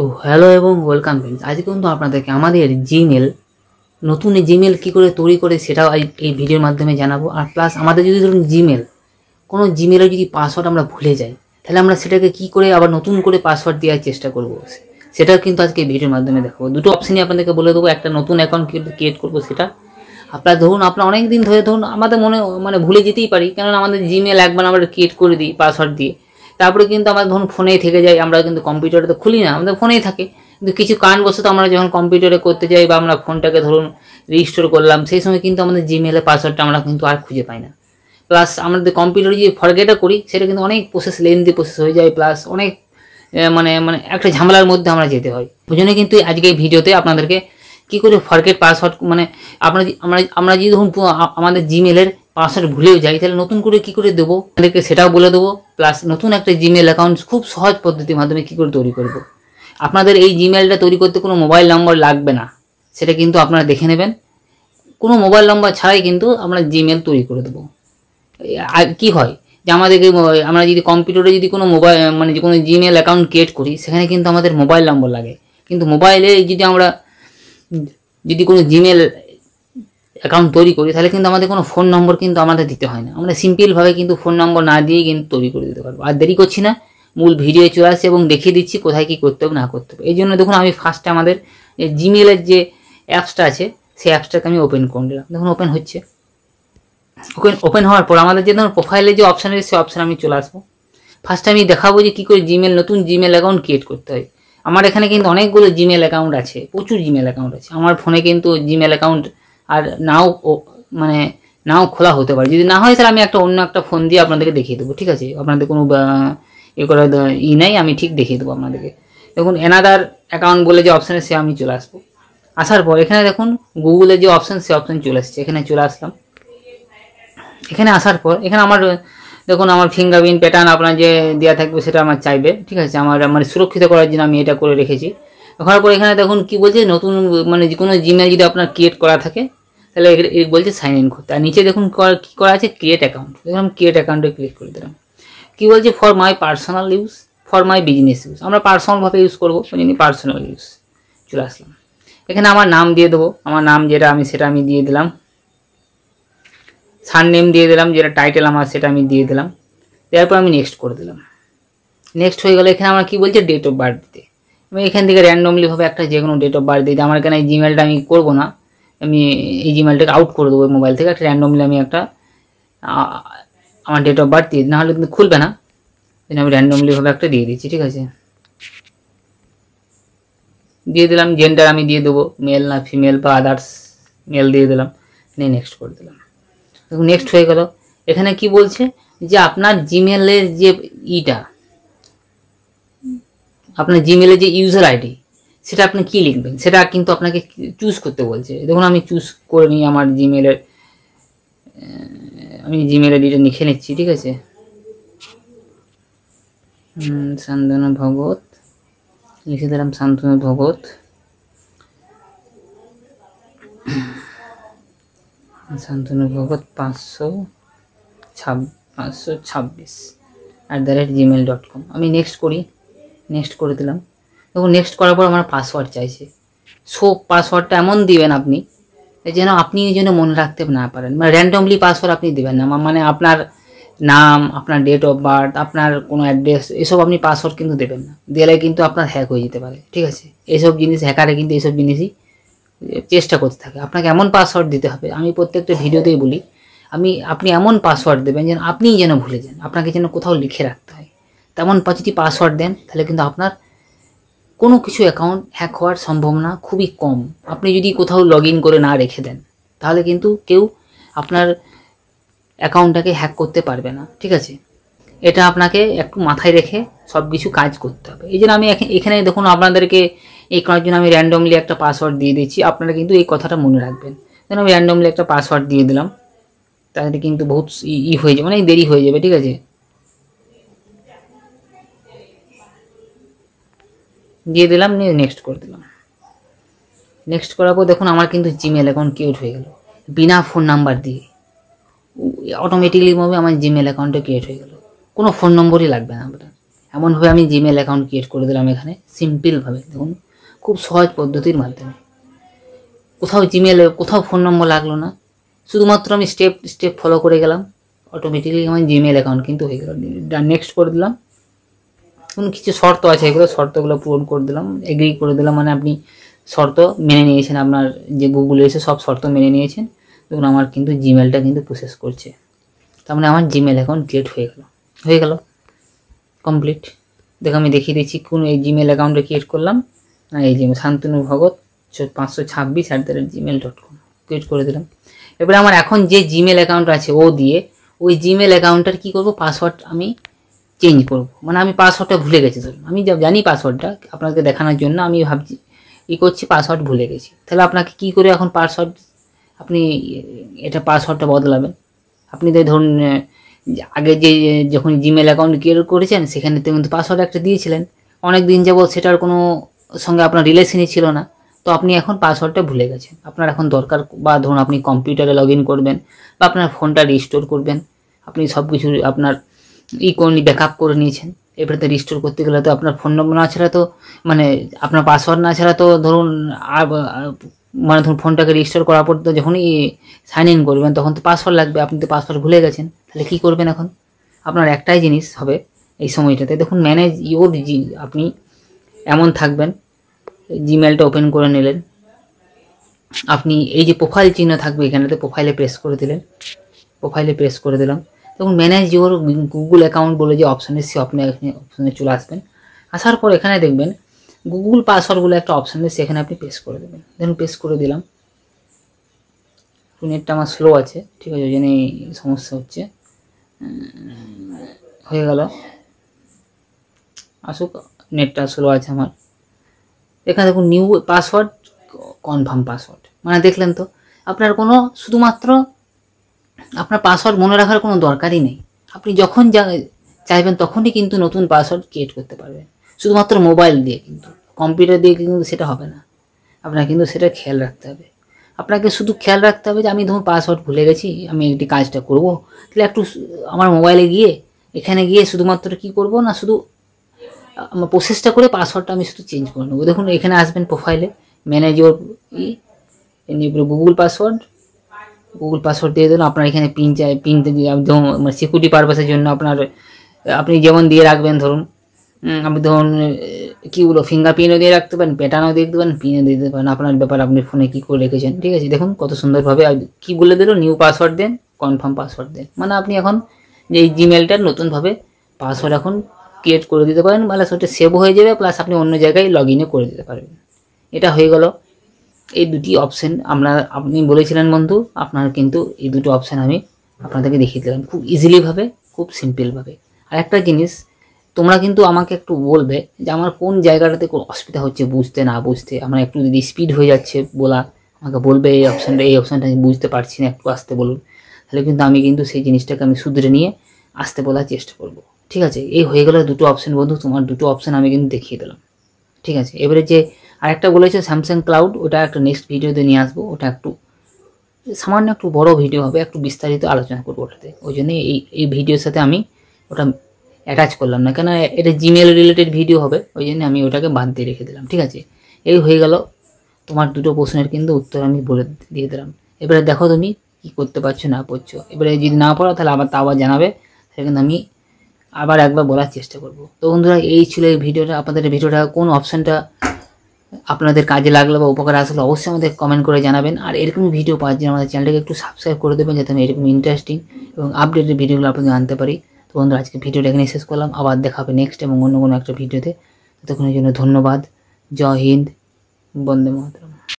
তো হ্যালো এবং welcome friends. আজকে কিন্তু আপনাদেরকে আমাদের জিমেল নতুন জিমেল কী করে তৈরি করে সেটাও এই ভিডিওর মাধ্যমে জানাবো। আর প্লাস আমাদের যদি ধরুন কোনো জিমেলের যদি পাসওয়ার্ড আমরা ভুলে যাই, তাহলে আমরা সেটাকে কী করে আবার নতুন করে পাসওয়ার্ড দেওয়ার চেষ্টা করবো, সেটাও কিন্তু আজকে এই ভিডিওর মাধ্যমে দেখাবো। দুটো অপশানই আপনাদেরকে বলে দেবো। একটা নতুন অ্যাকাউন্ট ক্রিয়েট করবো, সেটা আপনার অনেক দিন ধরে আমাদের মনে ভুলে যেতেই পারি, কেননা আমাদের জিমেল একবার আমরা ক্রিয়েট করে দিই পাসওয়ার্ড দিয়ে, তারপরে কিন্তু আমাদের ফোনেই থেকে যায়। আমরা কিন্তু কম্পিউটারে তো খুলি না, আমাদের ফোনেই থাকে। কিন্তু কিছু কারণবশত আমরা যখন কম্পিউটারে করতে যাই বা আমরা ফোনটাকে রেজিস্টোর করলাম, সেই সময় কিন্তু আমাদের জিমেলের পাসওয়ার্ডটা আমরা কিন্তু আর খুঁজে পাই না। প্লাস আমাদের কম্পিউটারে যদি ফরগেটও করি, সেটা কিন্তু অনেক লেন্থি প্রসেস হয়ে যায়, প্লাস অনেক মানে একটা ঝামেলার মধ্যে আমরা যেতে হয়। ওই জন্য কিন্তু আজকে এই ভিডিওতে আপনাদেরকে কী করে ফরগেট পাসওয়ার্ড আমরা যদি আমাদের জিমেলের পাসওয়ার্ড ভুলেও যাই, তাহলে নতুন করে কী করে দেবো আপনাদেরকে সেটাও বলে দেবো। প্লাস নতুন একটা জিমেল অ্যাকাউন্ট খুব সহজ পদ্ধতির মাধ্যমে কী করে তৈরি করব। আপনাদের এই জিমেলটা তৈরি করতে কোনো মোবাইল নম্বর লাগবে না, সেটা কিন্তু আপনারা দেখে নেবেন। কোনো মোবাইল নম্বর ছাড়াই কিন্তু আমরা জিমেল তৈরি করে দেবো। আর কী হয় যে আমরা যদি কম্পিউটারে যদি কোনো কোনো জিমেল অ্যাকাউন্ট ক্রিয়েট করি, সেখানে কিন্তু আমাদের মোবাইল নম্বর লাগে। কিন্তু মোবাইলে যদি কোনো জিমেল অ্যাকাউন্ট তৈরি করি, তাহলে কিন্তু আমাদের কোনো ফোন নম্বর কিন্তু আমাদের দিতে হয় না। আমরা সিম্পলভাবে কিন্তু ফোন নম্বর না দিয়েই কিন্তু তৈরি করে দিতে পারবো। আর দেরি করছি না, মূল ভিডিও চলে আসছে এবং দেখিয়ে দিচ্ছি কোথায় কী করতে হবে না করতে হবে। এই জন্য দেখুন, আমি ফার্স্টে আমাদের জিমেলের যে অ্যাপসটা আছে, সেই অ্যাপসটাকে আমি ওপেন করে দিলাম। দেখুন ওপেন হচ্ছে। ওপেন হওয়ার পর আমাদের যে প্রোফাইলে যে অপশান আছে, সেই অপশানে আমি চলে আসবো। ফার্স্টে আমি দেখাবো যে কী করে নতুন জিমেল অ্যাকাউন্ট ক্রিয়েট করতে হয়। আমার এখানে কিন্তু অনেকগুলো জিমেল অ্যাকাউন্ট আছে, প্রচুর জিমেল অ্যাকাউন্ট আছে। আমার ফোনে কিন্তু জিমেল অ্যাকাউন্ট আর নাও খোলা হতে পারে। যদি না হয়, তাহলে আমি অন্য একটা ফোন দিয়ে আপনাদেরকে দেখিয়ে দেবো, ঠিক আছে? আপনাদের কোনো নাই, আমি ঠিক দেখিয়ে দেবো আপনাদেরকে। দেখুন অ্যানাদার অ্যাকাউন্ট বলে যে অপশানে, সে আমি চলে আসবো। আসার পর এখানে দেখুন গুগলের যে অপশান, সে অপশান চলে আসছে। এখানে চলে আসলাম। এখানে আসার পর এখানে দেখুন আমার ফিঙ্গারপ্রিন্ট প্যাটার্ন আপনার যে দেওয়া থাকবে, সেটা আমার চাইবে, ঠিক আছে? আমার সুরক্ষিত করার জন্য আমি এটা করে রেখেছি। দেখার পর এখানে দেখুন কি বলছে, নতুন যে কোনো জিমেল যদি আপনার ক্রিয়েট করা থাকে, তাহলে বলছে সাইন ইন করতে। আর নিচে দেখুন কী করা আছে, ক্রিয়েট অ্যাকাউন্ট। দেখুন আমি ক্রিয়েট অ্যাকাউন্টে ক্লিক করে দিলাম। কী বলছে, for my personal use, for my business use. আমরা পার্সোনালভাবে ইউজ করবো, ওই জন্য পার্সোনাল ইউজ চলে আসলাম। এখানে আমার নাম দিয়ে দেবো। আমার নাম যেটা সেটা আমি দিয়ে দিলাম। সার নেম দিয়ে দিলাম, যেটা টাইটেল আমার, সেটা আমি দিয়ে দিলাম। দেওয়ার পর আমি নেক্সট করে দিলাম। নেক্সট হয়ে গেলে এখানে আমার কী বলছে, ডেট অফ বার্থ দিতে। আমি এখান থেকে র্যান্ডমলিভাবে একটা যে কোনো ডেট অফ বার্থ দিতে। আমার এখানে এই জিমেলটা আমি করবো না, আমি এই জিমেলটাকে আউট করে দেবো মোবাইল থেকে। একটা র্যান্ডমলি আমি আমার ডেট অফ বার্থ দিয়ে, নাহলে কিন্তু খুলবে না। আমি র্যান্ডমলিভাবে একটা দিয়ে দিচ্ছি, ঠিক আছে? দিয়ে দিলাম। জেন্ডার আমি দিয়ে দেবো, মেল না ফিমেল বা আদার্স মেল দিয়ে দিলাম। নেক্সট করে দিলাম। দেখুন নেক্সট হয়ে গেল। এখানে কি বলছে যে আপনার জিমেলের যে আপনার জিমেলের যে ইউজার আইডি, সেটা আপনি কি লিখবেন, সেটা কিন্তু আপনাকে চুজ করতে বলছে। দেখুন আমি চুজ করে নিই আমার আমি জিমেল আইডিটা লিখে নিচ্ছি, ঠিক আছে? শান্তনু ভগত লিখে দিলাম, শান্তনু ভগত। শান্তনু ভগত 526@gmail.com। আমি নেক্সট করি, নেক্সট করে দিলাম। দেখুন নেক্সট করার পর আমার পাসওয়ার্ড চাইছে। পাসওয়ার্ডটা এমন দিবেন আপনি যেন মনে রাখতে না পারেন। র্যান্ডমলি পাসওয়ার্ড আপনি দেবেন না। আপনার নাম, আপনার ডেট অফ বার্থ, আপনার কোনো অ্যাড্রেস, এসব আপনি পাসওয়ার্ড কিন্তু দেবেন না। দিলে কিন্তু আপনার হ্যাক হয়ে যেতে পারে, ঠিক আছে? এইসব জিনিস হ্যাকারে কিন্তু এইসব জিনিসই চেষ্টা করতে থাকে। আপনাকে এমন পাসওয়ার্ড দিতে হবে, আমি প্রত্যেকটা ভিডিওতেই বলি, আপনি এমন পাসওয়ার্ড দেবেন যেন আপনিই যেন ভুলে যান, আপনাকে যেন কোথাও লিখে রাখতে হয়। তেমন যদি পাসওয়ার্ড দেন, তাহলে কিন্তু আপনার কোনো কিছু অ্যাকাউন্ট হ্যাক হওয়ার সম্ভাবনা খুবই কম। আপনি যদি কোথাও লগ ইন করে না রেখে দেন, তাহলে কিন্তু কেউ আপনার অ্যাকাউন্টটাকে হ্যাক করতে পারবে না, ঠিক আছে? এটা আপনাকে একটু মাথায় রেখে সব কিছু কাজ করতে হবে। এই জন্য আমি এখানে দেখুন আপনাদেরকে এই করার জন্য আমি র্যান্ডমলি একটা পাসওয়ার্ড দিয়ে দিচ্ছি। আপনারা কিন্তু এই কথাটা মনে রাখবেন। যেন আমি র্যান্ডমলি একটা পাসওয়ার্ড দিয়ে দিলাম, তাহলে কিন্তু বহুত হয়ে যাবে, অনেক দেরি হয়ে যাবে, ঠিক আছে? দিয়ে দিলাম, নিয়ে নেক্সট করে দিলাম। নেক্সট করার পর দেখুন আমার কিন্তু জিমেল অ্যাকাউন্ট ক্রিয়েট হয়ে গেল, বিনা ফোন নাম্বার দিয়ে অটোমেটিকলি আমার জিমেল অ্যাকাউন্টটা ক্রিয়েট হয়ে গেল। কোনো ফোন নম্বরই লাগবে না আপনার। এমনভাবে আমি জিমেল অ্যাকাউন্ট ক্রিয়েট করে দিলাম এখানে সিম্পলভাবে। দেখুন খুব সহজ পদ্ধতির মাধ্যমে, কোথাও ফোন নম্বর লাগলো না, শুধুমাত্র আমি স্টেপ ফলো করে গেলাম, অটোমেটিক্যালি আমার জিমেল অ্যাকাউন্ট কিন্তু হয়ে গেল। নেক্সট করে দিলাম। কোনো কিছু শর্ত আছে, এগুলো শর্তগুলো পূরণ করে দিলাম, এগ্রি করে দিলাম, মানে আপনি শর্ত মেনে নিয়েছেন, আপনার যে গুগলে এসে সব শর্ত মেনে নিয়েছেন। দেখুন আমার কিন্তু জিমেলটা কিন্তু প্রসেস করছে, তার মানে আমার জিমেল অ্যাকাউন্ট ক্রিয়েট হয়ে গেল কমপ্লিট। দেখো আমি দেখিয়ে দিচ্ছি কোন এই জিমেল অ্যাকাউন্টে ক্রিয়েট করলাম, এই যে শান্তনু ভগত 526@gmail.com ক্রিয়েট করে দিলাম। এবারে আমার এখন যে জিমেল অ্যাকাউন্ট আছে ওই জিমেল অ্যাকাউন্টটার কী করবো, পাসওয়ার্ড আমি চেঞ্জ করব। মানে আমি পাসওয়ার্ডটা ভুলে গেছি, ধরুন আমি জানি পাসওয়ার্ডটা, আপনাকে দেখানোর জন্য আমি ভাবছি করছি পাসওয়ার্ড ভুলে গেছি। তাহলে আপনাকে কি করে এখন আপনি পাসওয়ার্ডটা বদলাবেন? আপনি ধরুন আগে যখন জিমেল অ্যাকাউন্ট ক্রিয়েট করেছেন সেখানে তো কিন্তু পাসওয়ার্ড একটা দিয়েছিলেন, অনেক দিন যাবত সেটার কোনো সঙ্গে আপনার রিলেশনই ছিল না, তো আপনি এখন পাসওয়ার্ডটা ভুলে গেছেন। আপনার এখন দরকার, বা ধরুন আপনি কম্পিউটারে লগ ইন করবেন বা আপনার ফোনটা রিস্টোর করবেন, আপনি সব কিছু আপনার ব্যাকআপ করে নিয়েছেন। এবারে তো রিস্টোর করতে গেলে তো আপনার ফোন নম্বর না ছাড়া তো, মানে আপনার পাসওয়ার্ড না ছাড়া তো ধরুন মানে ধরুন ফোনটাকে রিস্টোর করার পর তো যখনই সাইন ইন করবেন তখন তো পাসওয়ার্ড লাগবে, আপনি তো পাসওয়ার্ড ভুলে গেছেন। তাহলে কী করবেন এখন? আপনার একটাই জিনিস হবে এই সময়টাতে, দেখুন ম্যানেজ ইওর আপনি এমন থাকবেন, জিমেলটা ওপেন করে নিলেন, আপনি এই যে প্রোফাইল চিহ্ন থাকবে এখানেতে প্রোফাইলে প্রেস করে দিলাম। দেখুন ম্যানেজ ইওর গুগল অ্যাকাউন্ট বলে যে অপশান এসে আপনি এখানে অপশানে চলে আসবেন। আসার পর এখানে দেখবেন গুগল পাসওয়ার্ডগুলো একটা অপশান এসে এখানে আপনি পেস্ট করে দেবেন। দেখুন পেস্ট করে দিলাম। নেটটা আমার স্লো আছে, ঠিক আছে, ওই জন্যই সমস্যা হচ্ছে। হয়ে গেল, আসুক, নেটটা স্লো আছে আমার। এখানে দেখুন নিউ পাসওয়ার্ড, কনফার্ম পাসওয়ার্ড, মানে দেখলেন তো আপনার কোনো শুধুমাত্র আপনার পাসওয়ার্ড মনে রাখার কোনো দরকারই নেই। আপনি যখন চাইবেন তখনই কিন্তু নতুন পাসওয়ার্ড ক্রিয়েট করতে পারবেন, শুধুমাত্র মোবাইল দিয়ে। কিন্তু কম্পিউটার দিয়ে কিন্তু সেটা হবে না, আপনার কিন্তু সেটা খেয়াল রাখতে হবে। আপনাকে শুধু খেয়াল রাখতে হবে যে আমি ধরুন পাসওয়ার্ড ভুলে গেছি, আমি একটি কাজটা করব, তাহলে একটু আমার মোবাইলে গিয়ে এখানে গিয়ে শুধুমাত্র কি করব না, শুধু আমার প্রসেসটা করে পাসওয়ার্ডটা আমি শুধু চেঞ্জ করে নেবো। দেখুন এখানে আসবেন প্রোফাইলে, ম্যানেজ ইওর গুগল পাসওয়ার্ড দিয়ে দেবেন। আপনার এখানে পিন সিকিউরিটি পারপাসের জন্য আপনি যেমন দিয়ে রাখবেন, ধরুন আপনি ধরুন কীগুলো ফিঙ্গারপ্রিন্টও দিয়ে রাখতে পারেন, প্যাটার্নও দিয়ে দিতে পারেন, পিনও দিয়ে দিতে পারেন, আপনার ব্যাপার আপনি ফোনে কী করে রেখেছেন, ঠিক আছে। দেখুন কত সুন্দরভাবে কী বলে দিল, নিউ পাসওয়ার্ড দেন, কনফার্ম পাসওয়ার্ড দেন, মানে আপনি এখন যে এই জিমেলটার নতুনভাবে পাসওয়ার্ড এখন ক্রিয়েট করে দিতে পারেন, মানে সেটা সেভ হয়ে যাবে, প্লাস আপনি অন্য জায়গায় লগ ইনও করে দিতে পারবেন। এটা হয়ে গেল এই দুটি অপশান। আপনি বলেছিলেন বন্ধু, আপনার কিন্তু এই দুটো অপশান আমি আপনাদেরকে দেখিয়ে দিলাম খুব ইজিলিভাবে, খুব সিম্পলভাবে। আর একটা জিনিস, তোমরা কিন্তু আমাকে একটু বলবে যে আমার কোন জায়গাটাতে কোনো অসুবিধা হচ্ছে বুঝতে না বুঝতে, আমার একটু যদি স্পিড হয়ে যাচ্ছে বলা, আমাকে বলবে এই অপশানটা আমি বুঝতে পারছি না, একটু আসতে বলুন। তাহলে কিন্তু আমি কিন্তু সেই জিনিসটাকে আমি শুধরে নিয়ে আসতে বলার চেষ্টা করব, ঠিক আছে। এই হয়ে গেল দুটো অপশান বন্ধু, তোমার দুটো অপশান আমি কিন্তু দেখিয়ে দিলাম, ঠিক আছে। এবারে যে আরেকটা বলেছে স্যামসাং ক্লাউড, ওটা একটা নেক্সট ভিডিওতে নিয়ে আসবো, ওটা একটু সামান্য একটু বড় ভিডিও হবে, একটু বিস্তারিত আলোচনা করবো ওটাতে, ওই জন্য এই ভিডিওর সাথে আমি ওটা অ্যাটাচ করলাম না, কেন এটা জিমেল রিলেটেড ভিডিও হবে, ওই জন্য আমি ওটাকে বাদ দিয়ে রেখে দিলাম, ঠিক আছে। এই হয়ে গেল তোমার দুটো প্রশ্নের কিন্তু উত্তর আমি বলে দিয়ে দিলাম। এবারে দেখো তুমি কী করতে পারছো না পারছো, এবারে যদি না পারো তাহলে আবার জানাবে, সেটা কিন্তু আমি আবার একবার বলার চেষ্টা করব। তো বন্ধুরা এই ছিল এই ভিডিওটা। আপনাদের ভিডিওটা কোন অপশানটা আপনাদের কাজে লাগলো বা উপকার আসলো অবশ্যই আমাদের কমেন্ট করে জানাবেন। আর এরকম ভিডিও পাওয়ার জন্য আমাদের চ্যানেলটাকে একটু সাবস্ক্রাইব করে দেবেন, যাতে আমি এরকম ইন্টারেস্টিং এবং আপডেটেড ভিডিওগুলো আপনাদের আনতে পারি। তো বন্ধুরা আজকে ভিডিওটা এখানে শেষ করলাম, আবার দেখা হবে নেক্সট এবং অন্য কোনো একটা ভিডিওতে। ততক্ষণের জন্য ধন্যবাদ। জয় হিন্দ, বন্দে মাতরম।